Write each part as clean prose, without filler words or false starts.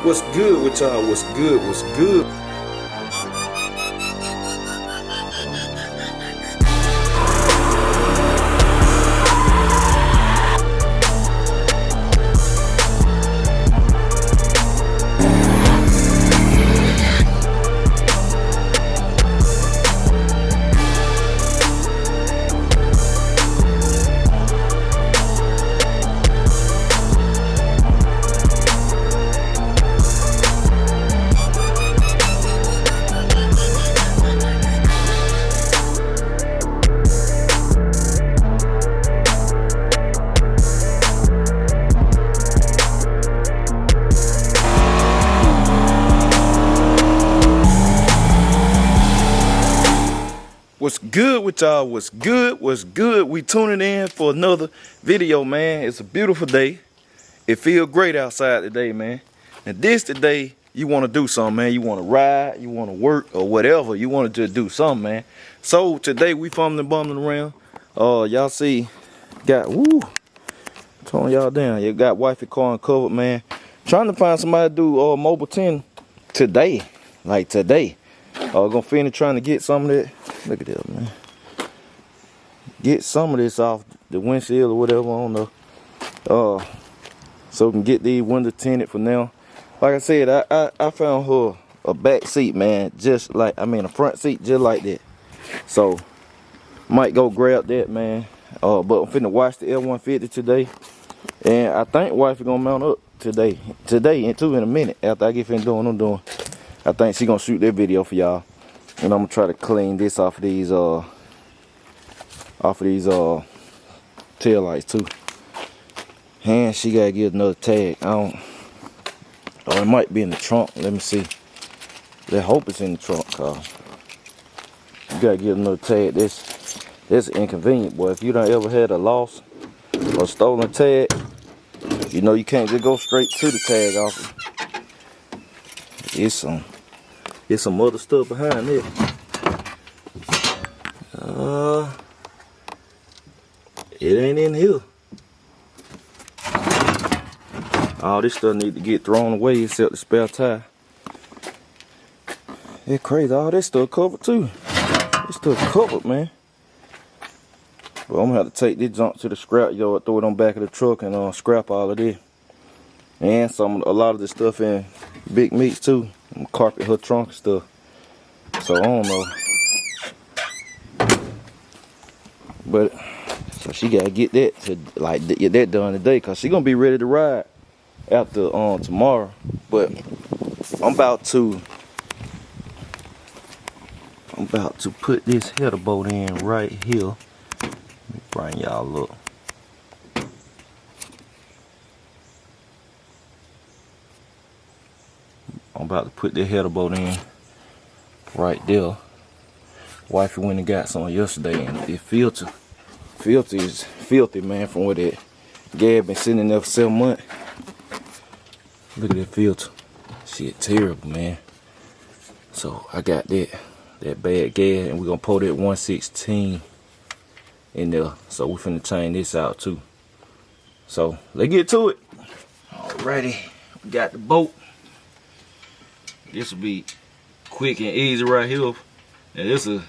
What's good with y'all? What's good? What's good? What's good with y'all? What's good? What's good? We tuning in for another video, man. It's a beautiful day. It feels great outside today, man. And this today, you want to do something, man. You want to ride, you want to work, or whatever. You want to just do something, man. So today we fumbling bumbling around. Y'all see, got tone y'all down. You got Wifey car uncovered, man. Trying to find somebody to do mobile 10 today, like today. Gonna finish trying to get some of that. Look at that, man. Get some of this off the windshield or whatever, I don't know. So we can get these windows tinted for now. Like I said, I found her a back seat, man, just like, a front seat just like that. So might go grab that, man. But I'm finna watch the L150 today. And I think Wifey gonna mount up today and two in a minute after I get finished doing what I'm doing. I think she gonna shoot that video for y'all. And I'm gonna try to clean this off of these tail lights too. And she gotta get another tag. It might be in the trunk. Let me see. Let's hope it's in the trunk, cause you gotta get another tag. That's inconvenient, boy. If you done ever had a lost or stolen tag, you know you can't just go straight to the tag off. It's some other stuff behind it. It ain't in here. All this stuff need to get thrown away except the spare tire. It's crazy. All this stuff covered too. This stuff covered, man. But I'm gonna have to take this junk to the scrap yard, throw it on the back of the truck, and scrap all of this. And a lot of the stuff in Big Meats too. I'm gonna carpet her trunk and stuff. So I don't know. But so she gotta get that to get that done today, cause she gonna be ready to ride after tomorrow. But I'm about to put this header bolt in right here. Let me bring y'all up. I'm about to put the header bolt in right there. Wifey went and got some yesterday, and the filter is filthy, man, from where that gas been sitting in there for 7 months. Look at that filter. Shit terrible, man. So I got that bad gas, and we're gonna pour that 116 in there. So we finna change this out too. So let's get to it. Alrighty, we got the bolt. This will be quick and easy right here. And this is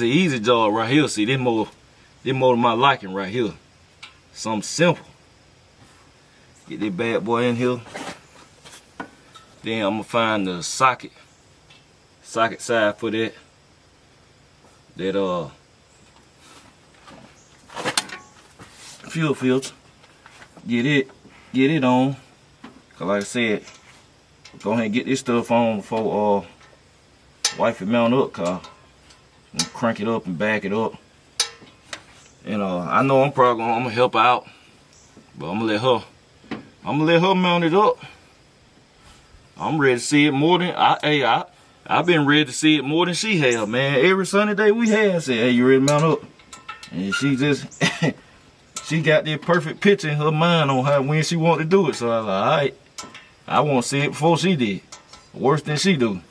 an easy job right here. See, this more to my liking right here. Something simple. Get this bad boy in here. Then I'm gonna find the socket side for that fuel filter. Get it on. Cause like I said, go ahead and get this stuff on before Wifey mount up, cause I'm gonna crank it up and back it up. And I know I'm gonna help her out, but I'm gonna let her mount it up. I'm ready to see it more than I've been ready to see it more than she have, man. Every Sunday day we had said, hey, you ready to mount up? And she just she got that perfect picture in her mind on how when she wanted to do it. So I was like, alright, I want to see it before she did. Worse than she do.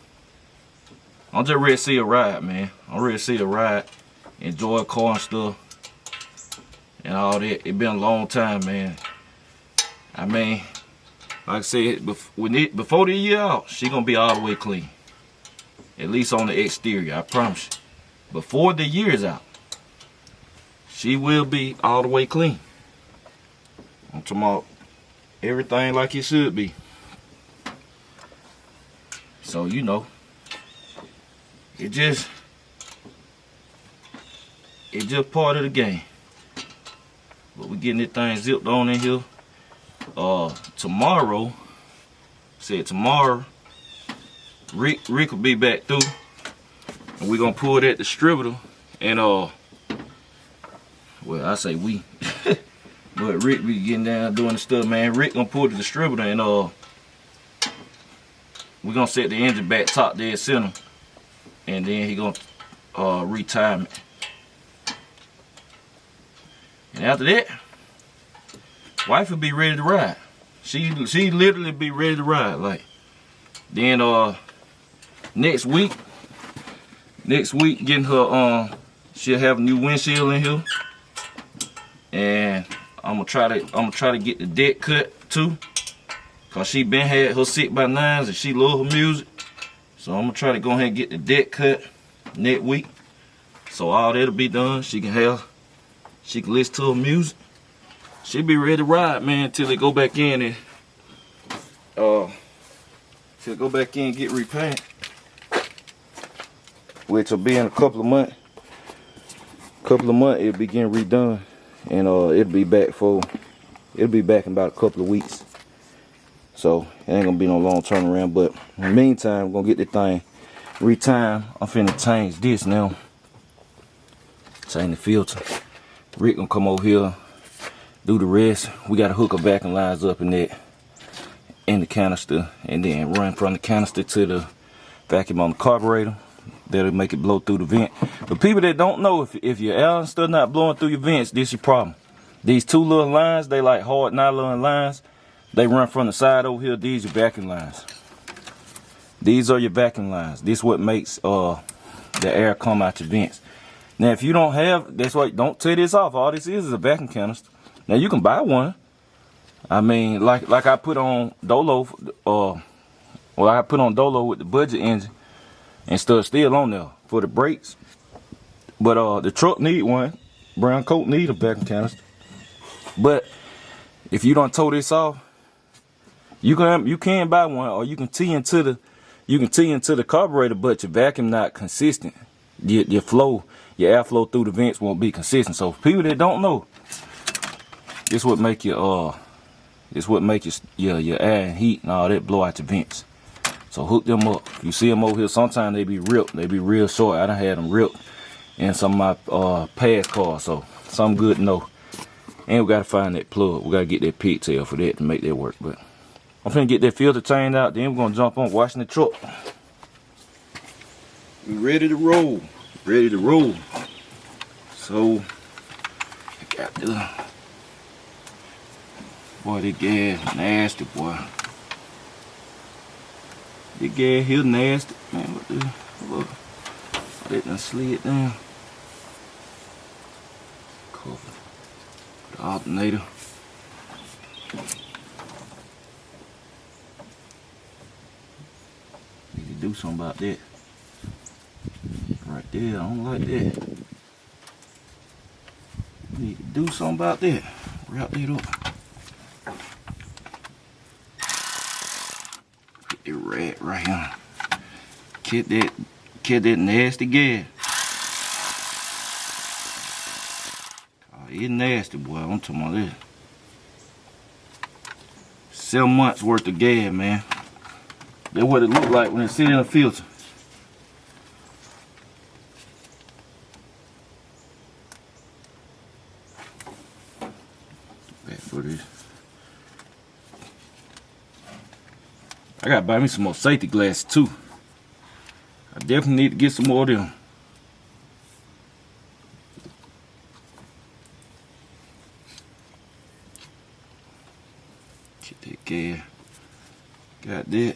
I'm just ready to see her ride, man. I'm ready to see her ride, enjoy a car and stuff, and all that. It been a long time, man. Like I said, before the year out, she gonna be all the way clean. At least on the exterior, I promise you. Before the year is out, she will be all the way clean. I'm talking about everything like it should be. So you know, it just part of the game. But we getting this thing zipped on in here. Tomorrow, Rick will be back through, and we gonna pull that distributor, and well, I say we, but Rick be getting down doing the stuff, man. Rick gonna pull the distributor, and we gonna set the engine back top dead center, and then he gonna retime it, and after that, wife will be ready to ride. She literally be ready to ride. Like, then next week getting her she'll have a new windshield in here, and I'm gonna try to get the deck cut too, cause she been had her 6x9s and she love her music. So I'm gonna try to go ahead and get the deck cut next week, so all that'll be done. She can listen to her music. She'll be ready to ride, man, until they go back in and get repaired, which will be in a couple of months. It'll be getting redone, and it'll be back in about a couple of weeks. So it ain't gonna be no long turnaround. But in the meantime, I'm gonna get this thing retimed. I'm finna change this now. Change the filter. Rick gonna come over here, do the rest. We gotta hook our vacuum lines up in the canister, and then run from the canister to the vacuum on the carburetor. That'll make it blow through the vent. But people that don't know, if your air is still not blowing through your vents, this is your problem. These two little lines, they like hard nylon lines. They run from the side over here. These are vacuum lines. These are your vacuum lines. This is what makes the air come out your vents. Now, if you don't have, that's why don't tear this off. All this is a vacuum canister. Now you can buy one. I mean, like I put on Dolo, I put on Dolo with the budget engine, and still on there for the brakes. But the truck need one. Brown coat need a vacuum canister. But if you don't tow this off, you can buy one, or you can tee into the carburetor, but your vacuum not consistent. Your airflow through the vents won't be consistent. So for people that don't know, this what make your your air and heat and all that blow out your vents. So hook them up. You see them over here, sometimes they be ripped. They be real short. I done had them ripped in some of my past cars. So something good to know. And we gotta find that plug. We gotta get that pigtail for that to make that work. But I'm finna get that filter changed out. Then we're gonna jump on washing the truck. We ready to roll. Ready to roll. So I got the boy, that gas nasty, boy. The gas here nasty. Man, what the look. That done slid down. Cover the alternator. Need to do something about that. Right there, I don't like that. Need to do something about that. Wrap that up. Get the rat right here. Get that nasty gas. Oh, it's nasty, boy. I'm talking about this. 7 months worth of gas, man. That's what it looked like when it sit in a filter. For this, I gotta buy me some more safety glasses too. I definitely need to get some more of them. Get that gas. Got that.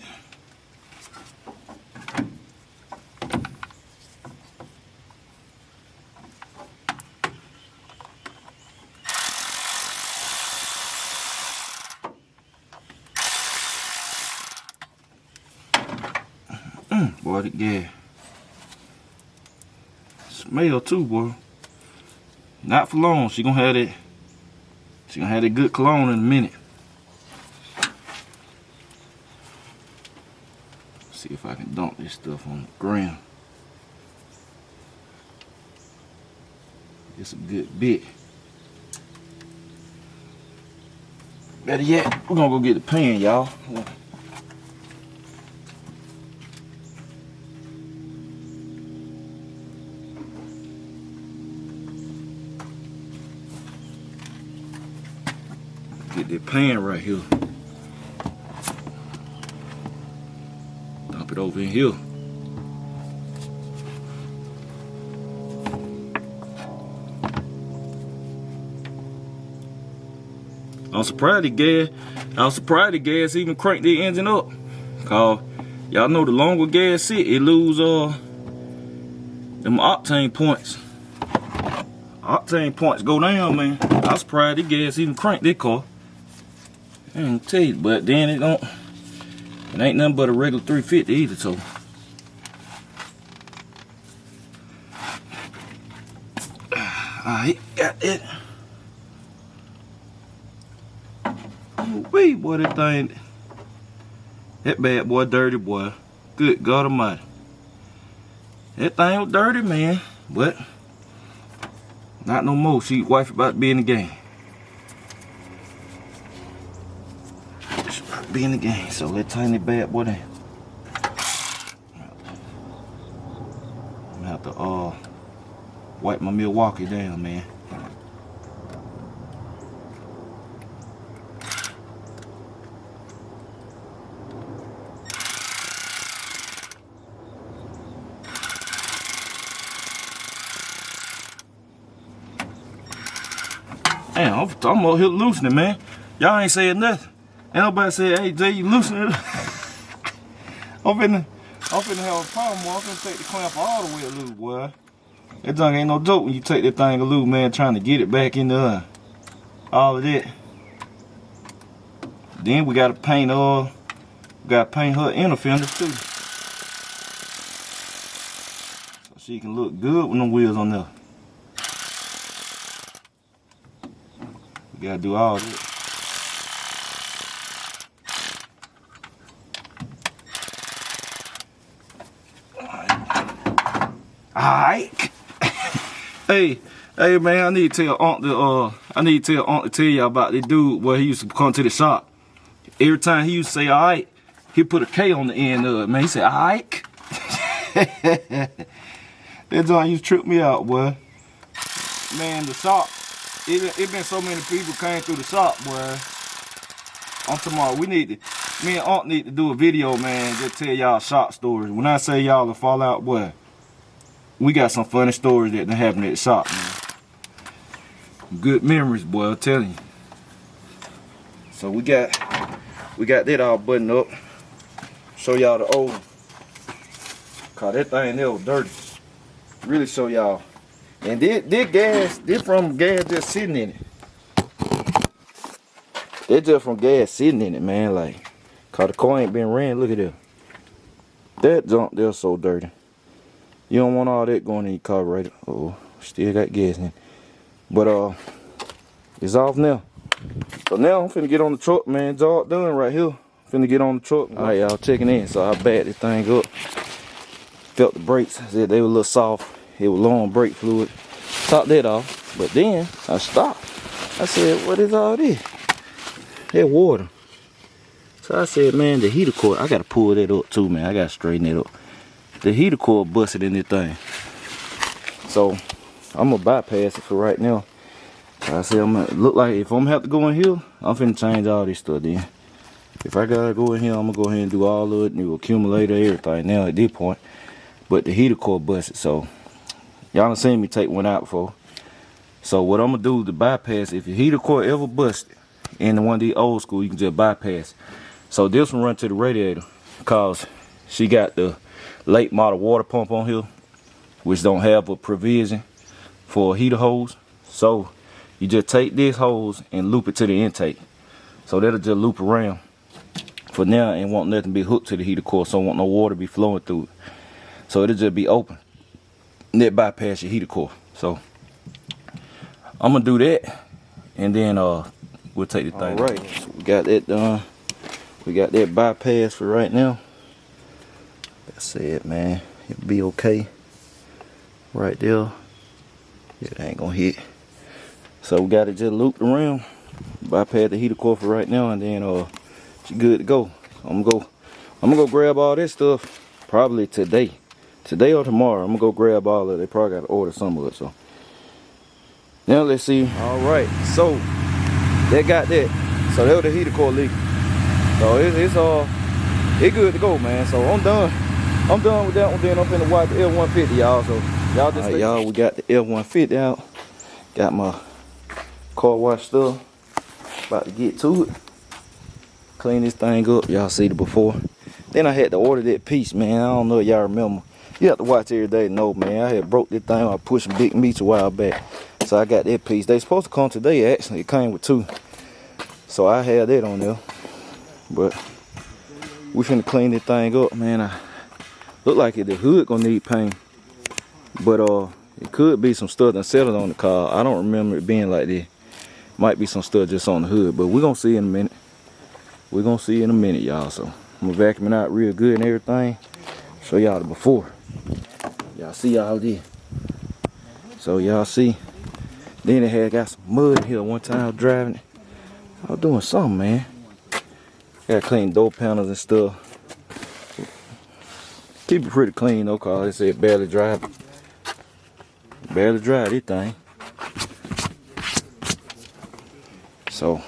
Boy, the gas. Smell too, boy. Not for long. She gonna have that good cologne in a minute. See if I can dump this stuff on the ground. It's a good bit. Better yet, we're gonna go get the pan, y'all. Get that pan right here. Dump it over in here. I'm surprised the gas even cranked the engine up. Cause y'all know the longer gas sit, it lose them octane points. Octane points go down, man. I'm surprised the gas even cranked that car. I ain't tell you, but then it ain't nothing but a regular 350 either, so. Alright, got it. Wait, boy, that bad boy dirty, boy. Good God Almighty. That thing was dirty, man, but not no more. She wife about to be in the game. She's about to be in the game, so let's tighten that bad boy down. I'm gonna have to wipe my Milwaukee down, man. Damn, I'm out here loosening, man. Y'all ain't saying nothing. Ain't nobody said, hey, Jay, you loosening it. I'm finna have a problem, boy. I'm finna take the clamp all the way loose, boy. That junk ain't no joke when you take that thing loose, man, trying to get it back in the all of that. Then we gotta paint her inner fenders too. So she can look good with them wheels on there. We gotta do all that. Alright. Hey man, I need to tell Aunt to tell y'all about this dude where he used to come to the shop. Every time he used to say alright, he put a K on the end of it, man. He said alright. That joint used to trip me out, boy. Man, the shop, it been so many people came through the shop, boy. I'm talking about, me and Aunt need to do a video, man, just tell y'all shop stories. When I say y'all will fall out, boy, we got some funny stories that done happened at the shop, man. Good memories, boy, I'm telling you. So we got that all buttoned up. Show y'all the old one. Cause that thing there was dirty. Really show y'all. And this from gas just sitting in it. They're just from gas sitting in it, man. Like, cause the car ain't been ran. Look at that. That junk there so dirty. You don't want all that going in your carburetor. Oh, still got gas in it. But it's off now. So now I'm finna get on the truck, man. Job done right here. Finna get on the truck. Alright, y'all checking in. So I backed this thing up. Felt the brakes. I said they were a little soft. It was low on brake fluid. Topped that off. But then I stopped. I said, what is all this? That water. So I said, man, the heater cord, I gotta pull that up too, man. I gotta straighten it up. The heater cord busted in this thing. So I'm gonna bypass it for right now. I said I'm gonna look like if I'm gonna have to go in here, I'm finna change all this stuff then. If I gotta go in here, I'm gonna go ahead and do all of it, new accumulator, everything now at this point. But the heater cord busted, so y'all done seen me take one out before. So what I'm gonna do to bypass, if your heater cord ever busted in one of these old school, you can just bypass. So this one run to the radiator, cause she got the late model water pump on here, which don't have a provision for a heater hose. So you just take this hose and loop it to the intake. So that'll just loop around. for now and want nothing to be hooked to the heater core, so I want no water to be flowing through it. So it'll just be open. Net bypass your heater core. So I'm gonna do that, and then we'll take the thing. All right, so we got that done. We got that bypass for right now. That's it, man. It'll be okay. Right there. Yeah, it ain't gonna hit. So we got it just looped around. Bypass the heater core for right now, and then it's good to go. I'm gonna go grab all this stuff probably today or tomorrow. I'm gonna go grab all of it. They probably gotta order some of it. So now let's see. All right, so they got that. So that was the heater core leaking. So it's good to go, man. So I'm done with that one. Then I'm finna wipe the L150, y'all. So y'all just y'all, we got the L150 out. Got my car wash stuff. About to get to it. Clean this thing up. Y'all see the before. Then I had to order that piece, man. I don't know if y'all remember. You have to watch every day to know, man. I had broke this thing. I pushed some big meats a while back. So I got that piece. They supposed to come today, actually. It came with 2. So I had that on there. But we finna clean this thing up, man. I look like the hood gonna need paint. But it could be some stuff that settled on the car. I don't remember it being like this. Might be some stuff just on the hood, but we're gonna see in a minute. We're gonna see in a minute, y'all. So I'm gonna vacuum it out real good and everything. Show y'all the before. Y'all see all this. So y'all see. Then it had got some mud here one time I was driving it. I was doing something, man. Gotta clean door panels and stuff. Keep it pretty clean though, cause they said barely dry. Barely dry this thing. So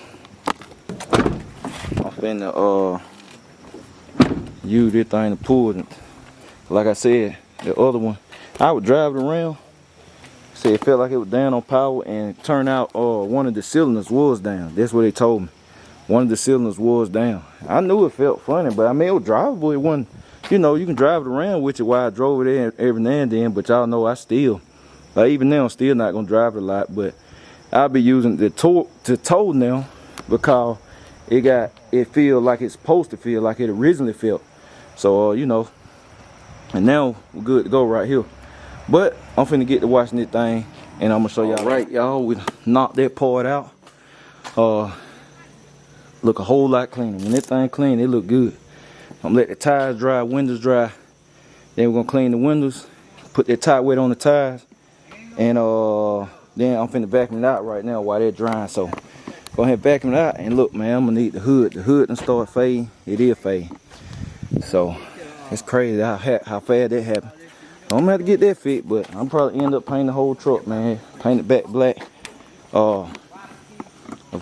I'm finna use this thing to pull it. Like I said, the other one, I would drive it around. Say it felt like it was down on power, and it turned out one of the cylinders was down. That's what they told me. One of the cylinders was down. I knew it felt funny, but I mean it was drivable. It wasn't, you know, you can drive it around with it while I drove it there every now and then, but y'all know I still, like even now I'm still not gonna drive it a lot, but I'll be using the tow now because it feel like it's supposed to feel like it originally felt. So you know, and now we're good to go right here. But I'm finna get to watching this thing, and I'm gonna show y'all. Right, y'all, we knocked that part out. Look a whole lot cleaner. When that thing clean, it look good. I'm gonna let the tires dry, windows dry. Then we're gonna clean the windows, put that tire wet on the tires, and then I'm finna vacuum it out right now while they're drying. So go ahead and vacuum it out, and look, man, I'm gonna need the hood. The hood done start fading. It is fading. So it's crazy how fast that happened. I'm gonna have to get that fit, but I'm probably end up painting the whole truck, man. Paint it back black. Of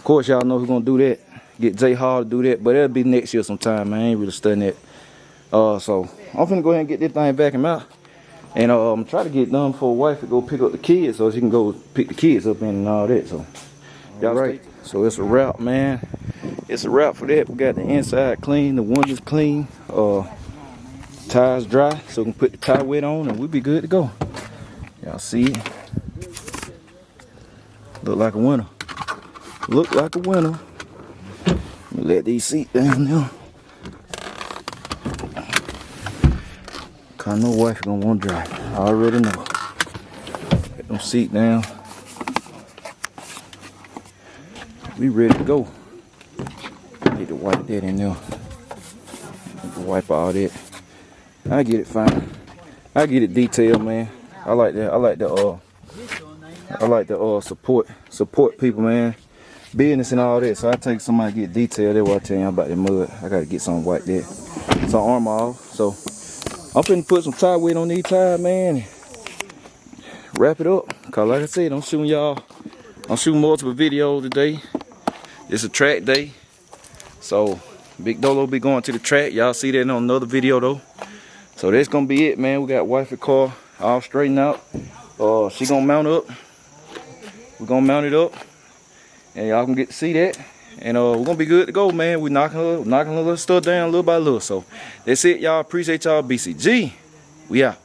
course, y'all know who's gonna do that. Get J Hall to do that, but it'll be next year sometime, man. I ain't really studying that. So I'm finna go ahead and get this thing vacuum out, and I'm try to get done before wife to go pick up the kids, so she can go pick the kids up and all that. So y'all right. So it's a wrap, man. It's a wrap for that. We got the inside clean, the windows clean, tires dry, so we can put the tire wet on, and we'll be good to go. Y'all see it? Look like a winner. Look like a winner. Let me let these seats down now. Cause I know wife gonna want to drive. I already know. Get them seat down. We ready to go. Need to wipe that in there. Need to wipe all that. I get it fine. I get it detailed, man. I like that. I like the support people, man. Business and all that. So I take somebody to get detailed. That's what I tell you about the mud. I gotta get something white there. Some armor off. So I'm finna put some tire weight on these tires, man. Wrap it up. Cause like I said, I'm shooting multiple videos today. It's a track day. So Big Dolo be going to the track. Y'all see that on another video though. So that's gonna be it, man. We got wifey car all straightened out. She gonna mount up. We're gonna mount it up, and y'all can get to see that. And we're gonna be good to go, man. We knocking a little stuff down little by little. So that's it, y'all. Appreciate y'all. BCG. We out.